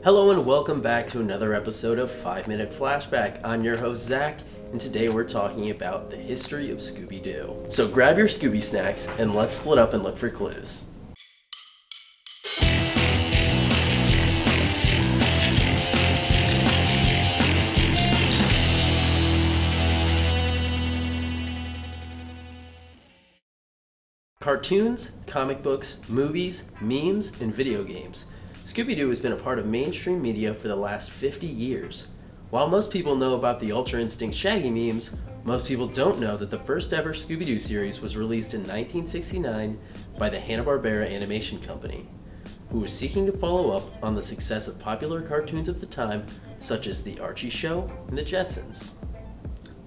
Hello and welcome back to another episode of 5 Minute Flashback. I'm your host Zach, and today we're talking about the history of Scooby Doo. So grab your Scooby snacks and let's split up and look for clues. Cartoons, comic books, movies, memes, and video games. Scooby Doo has been a part of mainstream media for the last 50 years. While most people know about the Ultra Instinct Shaggy memes, most people don't know that the first ever Scooby Doo series was released in 1969 by the Hanna-Barbera Animation Company, who was seeking to follow up on the success of popular cartoons of the time, such as The Archie Show and The Jetsons.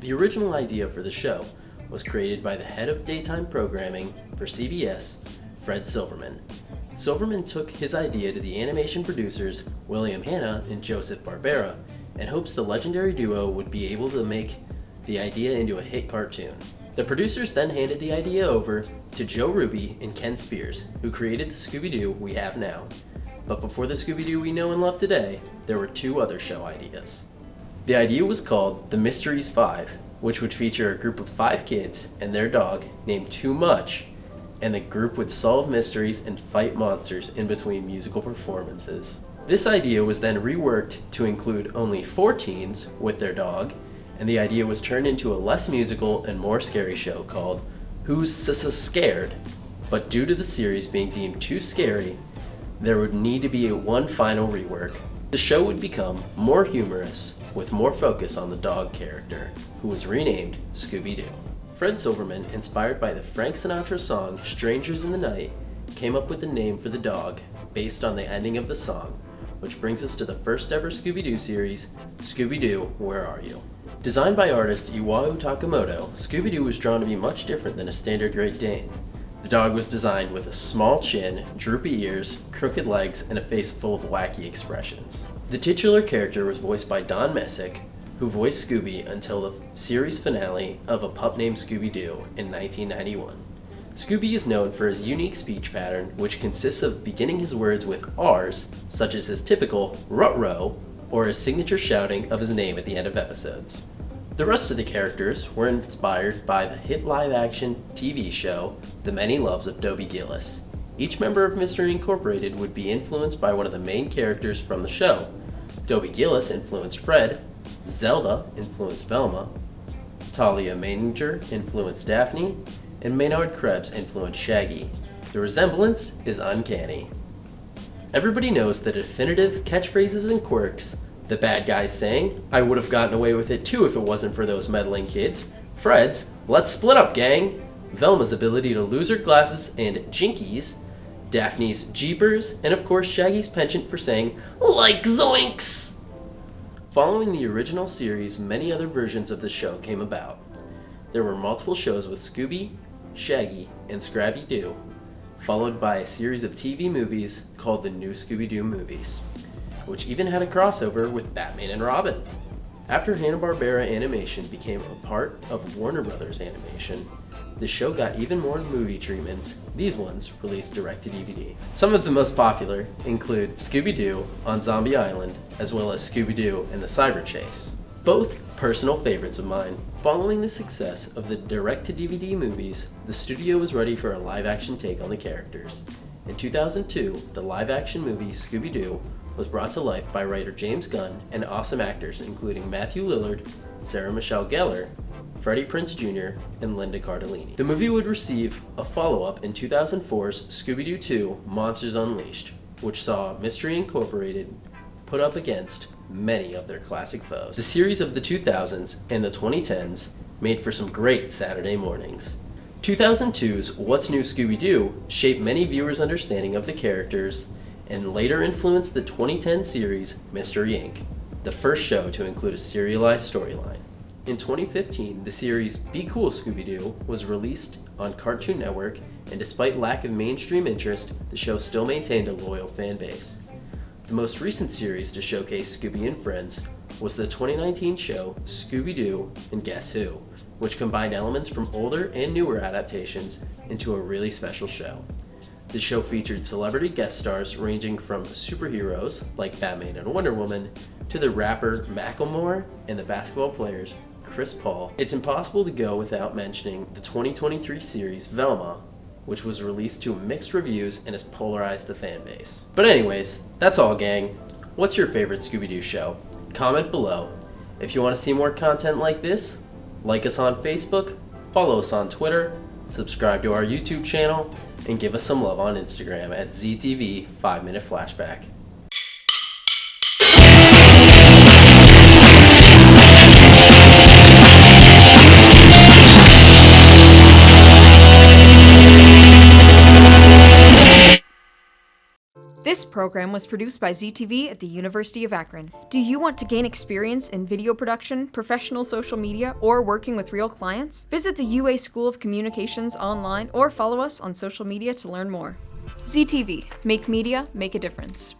The original idea for the show was created by the head of daytime programming for CBS, Fred Silverman. Silverman took his idea to the animation producers William Hanna and Joseph Barbera in hopes the legendary duo would be able to make the idea into a hit cartoon. The producers then handed the idea over to Joe Ruby and Ken Spears, who created the Scooby-Doo we have now. But before the Scooby-Doo we know and love today, there were two other show ideas. The idea was called The Mysteries 5, which would feature a group of 5 kids and their dog named Too Much, and the group would solve mysteries and fight monsters in between musical performances. This idea was then reworked to include only 4 teens with their dog, and the idea was turned into a less musical and more scary show called Who's Scared? But due to the series being deemed too scary, there would need to be one final rework. The show would become more humorous, with more focus on the dog character, who was renamed Scooby Doo. Fred Silverman, inspired by the Frank Sinatra song Strangers in the Night, came up with the name for the dog based on the ending of the song, which brings us to the first ever Scooby Doo series, Scooby Doo, Where Are You? Designed by artist Iwao Takamoto, Scooby Doo was drawn to be much different than a standard Great Dane. The dog was designed with a small chin, droopy ears, crooked legs, and a face full of wacky expressions. The titular character was voiced by Don Messick, who voiced Scooby until the series finale of A Pup Named Scooby-Doo in 1991. Scooby is known for his unique speech pattern, which consists of beginning his words with R's, such as his typical "ruh-roh," or his signature shouting of his name at the end of episodes. The rest of the characters were inspired by the hit live-action TV show The Many Loves of Dobie Gillis. Each member of Mystery Incorporated would be influenced by one of the main characters from the show. Dobie Gillis influenced Fred, Zelda influenced Velma, Talia Maninger influenced Daphne, and Maynard Krebs influenced Shaggy. The resemblance is uncanny. Everybody knows the definitive catchphrases and quirks. The bad guys saying, "I would have gotten away with it too if it wasn't for those meddling kids." Fred's, "Let's split up, gang." Velma's ability to lose her glasses and jinkies. Daphne's jeepers, and of course Shaggy's penchant for saying, "Like zoinks!" Following the original series, many other versions of the show came about. There were multiple shows with Scooby, Shaggy, and Scrappy-Doo, followed by a series of TV movies called the New Scooby-Doo Movies, which even had a crossover with Batman and Robin. After Hanna-Barbera Animation became a part of Warner Brothers Animation, the show got even more movie treatments, these ones released direct to DVD. Some of the most popular include Scooby-Doo on Zombie Island, as well as Scooby-Doo and the Cyber Chase. Both personal favorites of mine. Following the success of the direct-to-DVD movies, the studio was ready for a live-action take on the characters. In 2002, the live-action movie Scooby-Doo was brought to life by writer James Gunn and awesome actors including Matthew Lillard, Sarah Michelle Gellar, Freddie Prinze Jr., and Linda Cardellini. The movie would receive a follow-up in 2004's Scooby-Doo 2: Monsters Unleashed, which saw Mystery Incorporated put up against many of their classic foes. The series of the 2000s and the 2010s made for some great Saturday mornings. 2002's What's New Scooby-Doo shaped many viewers' understanding of the characters and later influenced the 2010 series Mystery Inc., the first show to include a serialized storyline. In 2015, the series Be Cool Scooby-Doo was released on Cartoon Network, and despite lack of mainstream interest, the show still maintained a loyal fan base. The most recent series to showcase Scooby and Friends was the 2019 show Scooby-Doo and Guess Who, which combined elements from older and newer adaptations into a really special show. The show featured celebrity guest stars ranging from superheroes like Batman and Wonder Woman to the rapper Macklemore and the basketball players Chris Paul. It's impossible to go without mentioning the 2023 series Velma, which was released to mixed reviews and has polarized the fan base. But anyways, that's all, gang. What's your favorite Scooby Doo show? Comment below. If you want to see more content like this, like us on Facebook, follow us on Twitter, subscribe to our YouTube channel, and give us some love on Instagram at ZTV 5-Minute Flashback. This program was produced by ZTV at the University of Akron. Do you want to gain experience in video production, professional social media, or working with real clients? Visit the UA School of Communications online or follow us on social media to learn more. ZTV, make media, make a difference.